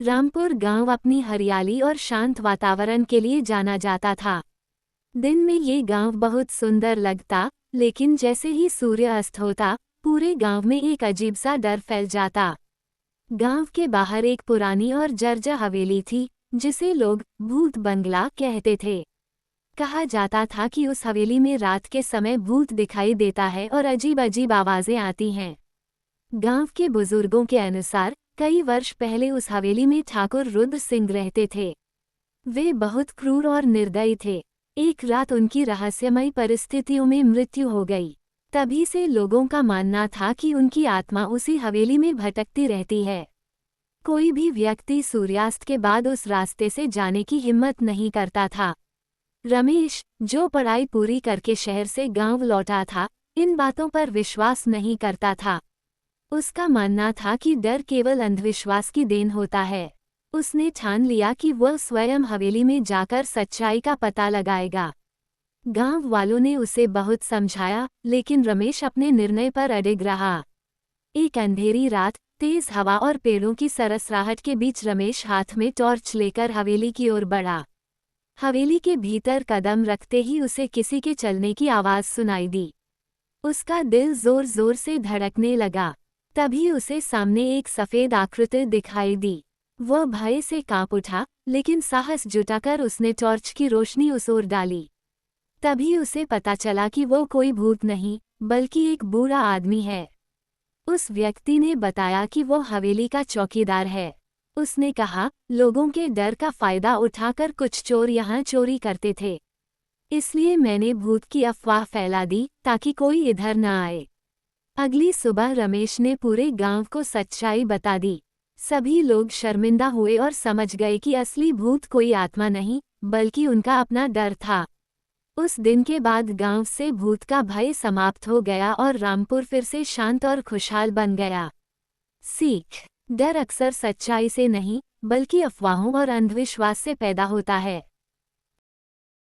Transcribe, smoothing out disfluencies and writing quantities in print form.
रामपुर गांव अपनी हरियाली और शांत वातावरण के लिए जाना जाता था। दिन में ये गांव बहुत सुंदर लगता, लेकिन जैसे ही सूर्य अस्त होता, पूरे गांव में एक अजीब सा डर फैल जाता। गांव के बाहर एक पुरानी और जर्जर हवेली थी, जिसे लोग भूत बंगला कहते थे। कहा जाता था कि उस हवेली में रात के समय भूत दिखाई देता है और अजीब अजीब आवाजें आती हैं। गांव के बुजुर्गों के अनुसार कई वर्ष पहले उस हवेली में ठाकुर रुद्र सिंह रहते थे। वे बहुत क्रूर और निर्दयी थे। एक रात उनकी रहस्यमयी परिस्थितियों में मृत्यु हो गई। तभी से लोगों का मानना था कि उनकी आत्मा उसी हवेली में भटकती रहती है। कोई भी व्यक्ति सूर्यास्त के बाद उस रास्ते से जाने की हिम्मत नहीं करता था। रमेश, जो पढ़ाई पूरी करके शहर से गांव लौटा था, इन बातों पर विश्वास नहीं करता था। उसका मानना था कि डर केवल अंधविश्वास की देन होता है। उसने ठान लिया कि वह स्वयं हवेली में जाकर सच्चाई का पता लगाएगा। गांव वालों ने उसे बहुत समझाया, लेकिन रमेश अपने निर्णय पर अडिग रहा। एक अंधेरी रात, तेज हवा और पेड़ों की सरसराहट के बीच रमेश हाथ में टॉर्च लेकर हवेली की ओर बढ़ा। हवेली के भीतर कदम रखते ही उसे किसी के चलने की आवाज सुनाई दी। उसका दिल जोर जोर से धड़कने लगा। तभी उसे सामने एक सफेद आकृति दिखाई दी। वह भय से कांप उठा, लेकिन साहस जुटाकर उसने टॉर्च की रोशनी उस ओर डाली। तभी उसे पता चला कि वो कोई भूत नहीं, बल्कि एक बूढ़ा आदमी है। उस व्यक्ति ने बताया कि वो हवेली का चौकीदार है। उसने कहा, लोगों के डर का फायदा उठाकर कुछ चोर यहाँ चोरी करते थे। इसलिए मैंने भूत की अफवाह फैला दी, ताकि कोई इधर न आए। अगली सुबह रमेश ने पूरे गांव को सच्चाई बता दी। सभी लोग शर्मिंदा हुए और समझ गए कि असली भूत कोई आत्मा नहीं, बल्कि उनका अपना डर था। उस दिन के बाद गांव से भूत का भय समाप्त हो गया और रामपुर फिर से शांत और खुशहाल बन गया। सीख: डर अक्सर सच्चाई से नहीं, बल्कि अफवाहों और अंधविश्वास से पैदा होता है।